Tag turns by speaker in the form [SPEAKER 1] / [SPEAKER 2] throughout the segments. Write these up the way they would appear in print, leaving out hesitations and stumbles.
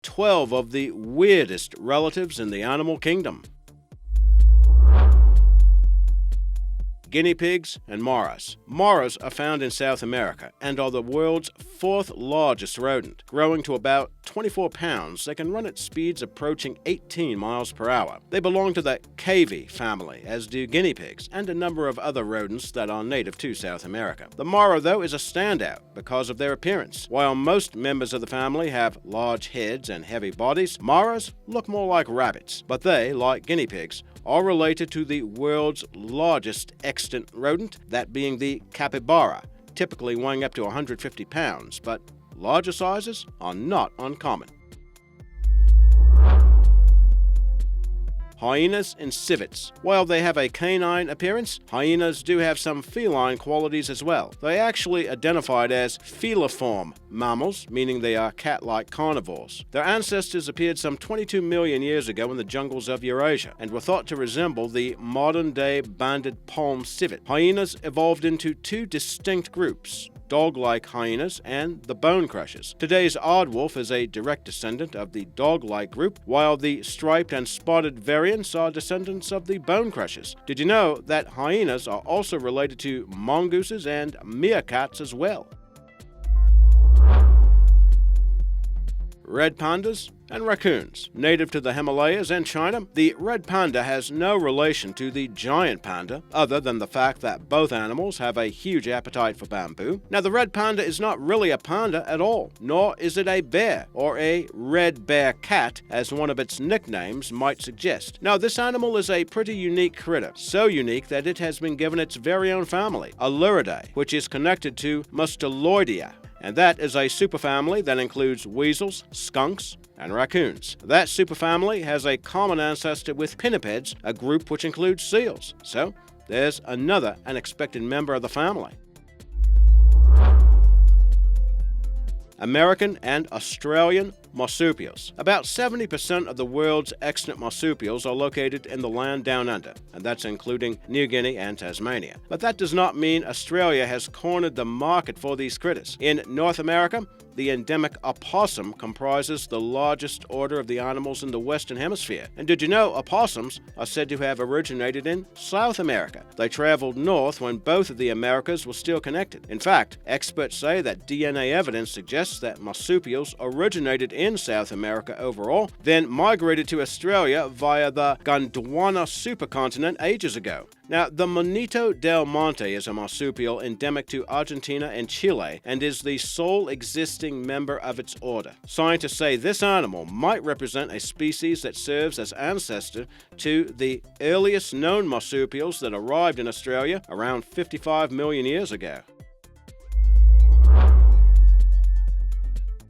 [SPEAKER 1] 12 of the weirdest relatives in the animal kingdom. Guinea pigs and moras. Moras are found in South America and are the world's fourth largest rodent. Growing to about 24 pounds, they can run at speeds approaching 18 miles per hour. They belong to the cavy family, as do guinea pigs and a number of other rodents that are native to South America. The mora, though, is a standout because of their appearance. While most members of the family have large heads and heavy bodies, moras look more like rabbits, but they, like guinea pigs, are related to the world's largest extant rodent, that being the capybara, typically weighing up to 150 pounds, but larger sizes are not uncommon. Hyenas and civets. While they have a canine appearance, hyenas do have some feline qualities as well. They are actually identified as feliform mammals, meaning they are cat-like carnivores. Their ancestors appeared some 22 million years ago in the jungles of Eurasia and were thought to resemble the modern-day banded palm civet. Hyenas evolved into two distinct groups: dog-like hyenas and the bone crushers. Today's aardwolf is a direct descendant of the dog-like group, while the striped and spotted variants are descendants of the bone crushers. Did you know that hyenas are also related to mongooses and meerkats as well? Red pandas and raccoons. Native to the Himalayas and China, the red panda has no relation to the giant panda, other than the fact that both animals have a huge appetite for bamboo. Now, the red panda is not really a panda at all, nor is it a bear, or a red bear cat, as one of its nicknames might suggest. Now, this animal is a pretty unique critter, so unique that it has been given its very own family, Aluridae, which is connected to Mustaloidea, and that is a superfamily that includes weasels, skunks, and raccoons. That superfamily has a common ancestor with pinnipeds, a group which includes seals. So, there's another unexpected member of the family. American and Australian marsupials. About 70% of the world's extant marsupials are located in the land down under, and that's including New Guinea and Tasmania. But that does not mean Australia has cornered the market for these critters. In North America, the endemic opossum comprises the largest order of the animals in the Western Hemisphere. And did you know opossums are said to have originated in South America? They traveled north when both of the Americas were still connected. In fact, experts say that DNA evidence suggests that marsupials originated in South America overall, then migrated to Australia via the Gondwana supercontinent ages ago. Now, the Monito del Monte is a marsupial endemic to Argentina and Chile and is the sole existing member of its order. Scientists say this animal might represent a species that serves as ancestor to the earliest known marsupials that arrived in Australia around 55 million years ago.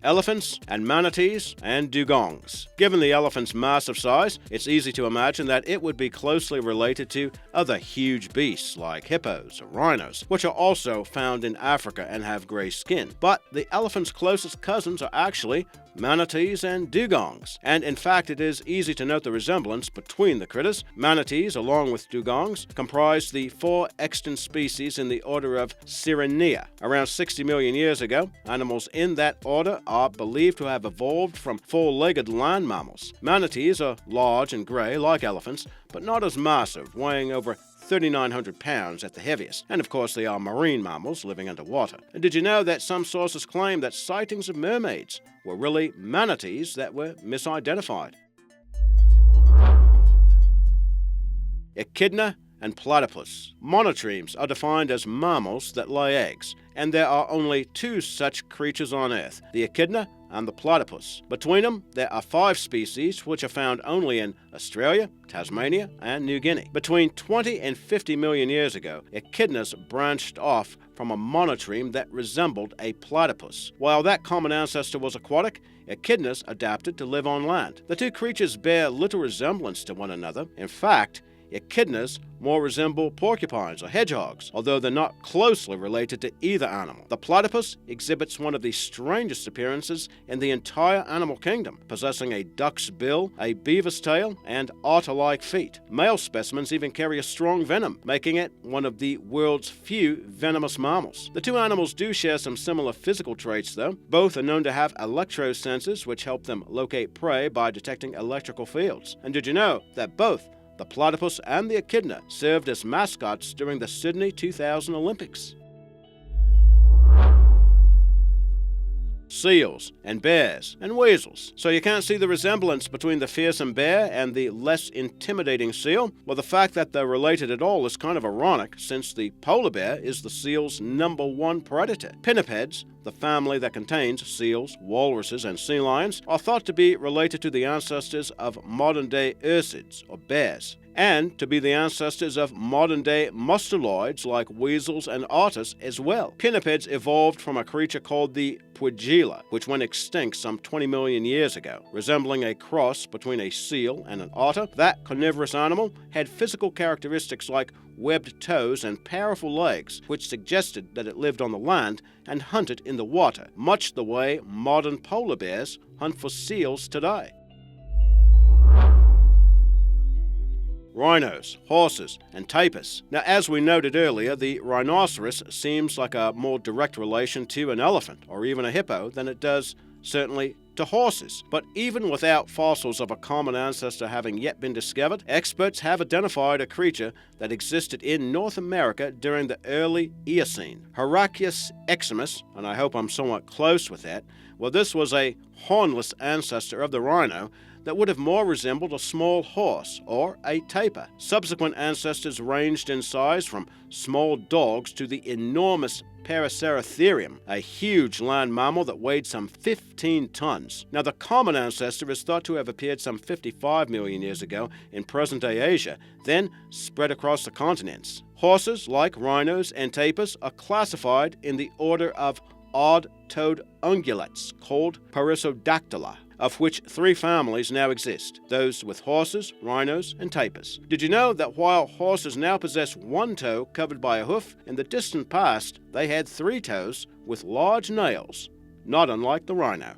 [SPEAKER 1] Elephants and manatees and dugongs. Given the elephant's massive size, it's easy to imagine that it would be closely related to other huge beasts like hippos or rhinos, which are also found in Africa and have gray skin. But the elephant's closest cousins are actually manatees and dugongs, and in fact it is easy to note the resemblance between the critters. Manatees, along with dugongs, comprise the four extant species in the order of Sirenia. Around 60 million years ago, animals in that order are believed to have evolved from four-legged land mammals. Manatees are large and gray like elephants, but not as massive, weighing over 3,900 pounds at the heaviest. And of course, they are marine mammals living underwater. And did you know that some sources claim that sightings of mermaids were really manatees that were misidentified? Echidna and Platypus. Monotremes are defined as mammals that lay eggs, and there are only two such creatures on Earth, the echidna and the platypus. Between them, there are 5 species which are found only in Australia, Tasmania, and New Guinea. Between 20 and 50 million years ago, echidnas branched off from a monotreme that resembled a platypus. While that common ancestor was aquatic, echidnas adapted to live on land. The two creatures bear little resemblance to one another. In fact, Echidnas more resemble porcupines or hedgehogs, although they're not closely related to either animal. The platypus exhibits one of the strangest appearances in the entire animal kingdom, possessing a duck's bill, a beaver's tail, and otter-like feet. Male specimens even carry a strong venom, making it one of the world's few venomous mammals. The two animals do share some similar physical traits, though. Both are known to have electrosensors, which help them locate prey by detecting electrical fields. And did you know that both the platypus and the echidna served as mascots during the Sydney 2000 Olympics? Seals and bears and weasels. So you can't see the resemblance between the fearsome bear and the less intimidating seal? Well, the fact that they're related at all is kind of ironic, since the polar bear is the seal's #1 predator. Pinnipeds, the family that contains seals, walruses, and sea lions, are thought to be related to the ancestors of modern-day ursids, or bears, and to be the ancestors of modern-day mustaloids like weasels and otters as well. Pinnipeds evolved from a creature called the Pugila, which went extinct some 20 million years ago. Resembling a cross between a seal and an otter, that carnivorous animal had physical characteristics like webbed toes and powerful legs, which suggested that it lived on the land and hunted in the water, much the way modern polar bears hunt for seals today. Rhinos, horses, and tapirs. Now, as we noted earlier, the rhinoceros seems like a more direct relation to an elephant or even a hippo than it does, certainly, to horses. But even without fossils of a common ancestor having yet been discovered, experts have identified a creature that existed in North America during the early Eocene. Hyraxes eximus, and I hope I'm somewhat close with that, well, this was a hornless ancestor of the rhino that would have more resembled a small horse or a tapir. Subsequent ancestors ranged in size from small dogs to the enormous Paraceratherium, a huge land mammal that weighed some 15 tons. Now, the common ancestor is thought to have appeared some 55 million years ago in present-day Asia, then spread across the continents. Horses, like rhinos and tapirs, are classified in the order of odd-toed ungulates, called Perissodactyla, of which 3 families now exist, those with horses, rhinos, and tapirs. Did you know that while horses now possess 1 toe covered by a hoof, in the distant past they had 3 toes with large nails, not unlike the rhino?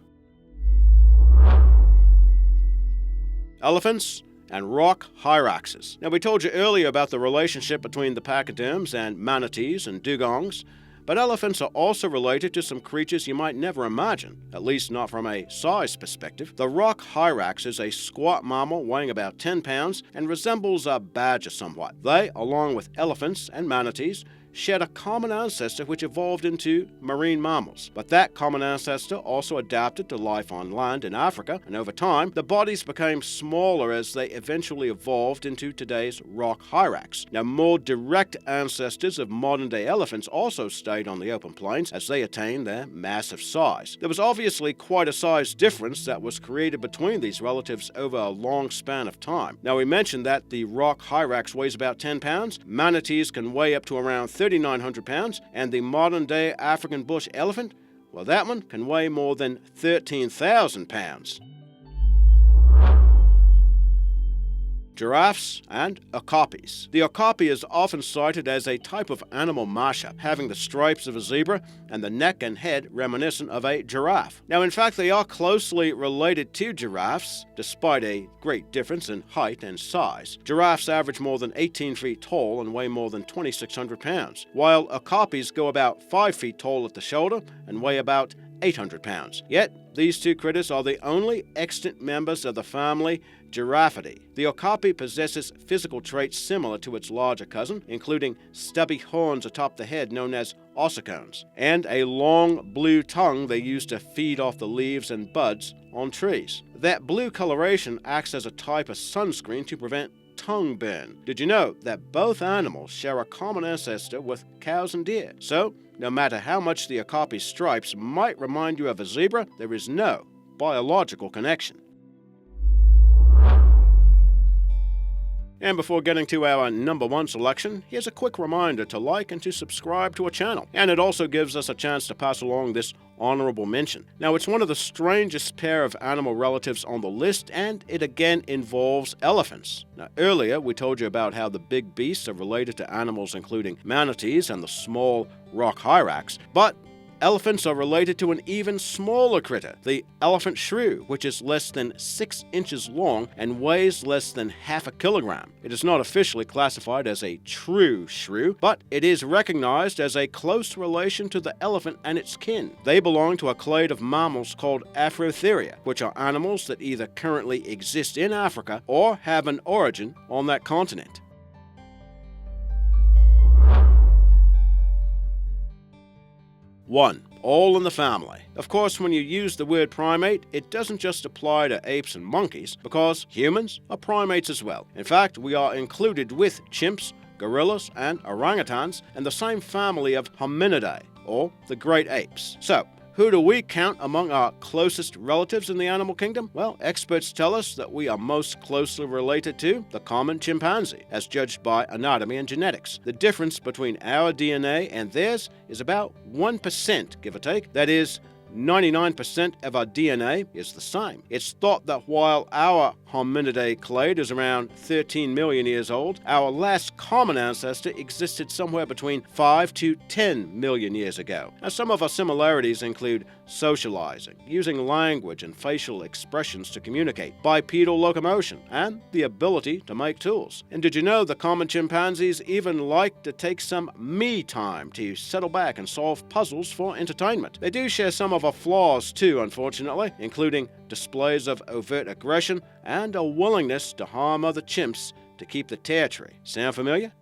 [SPEAKER 1] Elephants and rock hyraxes. Now, we told you earlier about the relationship between the pachyderms and manatees and dugongs, but elephants are also related to some creatures you might never imagine, at least not from a size perspective. The rock hyrax is a squat mammal weighing about 10 pounds and resembles a badger somewhat. They, along with elephants and manatees, shared a common ancestor which evolved into marine mammals. But that common ancestor also adapted to life on land in Africa, and over time, the bodies became smaller as they eventually evolved into today's rock hyrax. Now, more direct ancestors of modern-day elephants also stayed on the open plains as they attained their massive size. There was obviously quite a size difference that was created between these relatives over a long span of time. Now, we mentioned that the rock hyrax weighs about 10 pounds. Manatees can weigh up to around 3,900 pounds, and the modern-day African bush elephant, well, that one can weigh more than 13,000 pounds. Giraffes and okapis. The okapi is often cited as a type of animal mashup, having the stripes of a zebra and the neck and head reminiscent of a giraffe. Now, in fact, they are closely related to giraffes, despite a great difference in height and size. Giraffes average more than 18 feet tall and weigh more than 2,600 pounds, while okapis go about 5 feet tall at the shoulder and weigh about 800 pounds. Yet, these 2 critters are the only extant members of the family Giraffidae. The okapi possesses physical traits similar to its larger cousin, including stubby horns atop the head known as ossicones, and a long blue tongue they use to feed off the leaves and buds on trees. That blue coloration acts as a type of sunscreen to prevent tongue burn. Did you know that both animals share a common ancestor with cows and deer? So, no matter how much the okapi's stripes might remind you of a zebra, there is no biological connection. And before getting to our number 1 selection, here's a quick reminder to like and to subscribe to our channel. And it also gives us a chance to pass along this honorable mention. Now, it's one of the strangest pair of animal relatives on the list, and it again involves elephants. Now, earlier we told you about how the big beasts are related to animals including manatees and the small Rock Hyrax, but elephants are related to an even smaller critter, the elephant shrew, which is less than 6 inches long and weighs less than half a kilogram. It is not officially classified as a true shrew, but it is recognized as a close relation to the elephant and its kin. They belong to a clade of mammals called Afrotheria, which are animals that either currently exist in Africa or have an origin on that continent. 1. All in the family. Of course, when you use the word primate, it doesn't just apply to apes and monkeys, because humans are primates as well. In fact, we are included with chimps, gorillas, and orangutans in the same family of Hominidae, or the great apes. So, who do we count among our closest relatives in the animal kingdom? Well, experts tell us that we are most closely related to the common chimpanzee, as judged by anatomy and genetics. The difference between our DNA and theirs is about 1%, give or take. That is, 99% of our DNA is the same. It's thought that while our Hominidae clade is around 13 million years old, our last common ancestor existed somewhere between 5 to 10 million years ago. Now, some of our similarities include socializing, using language and facial expressions to communicate, bipedal locomotion, and the ability to make tools. And did you know the common chimpanzees even like to take some me time to settle back and solve puzzles for entertainment? They do share some of our flaws too, unfortunately, including displays of overt aggression and a willingness to harm other chimps to keep the territory. Sound familiar?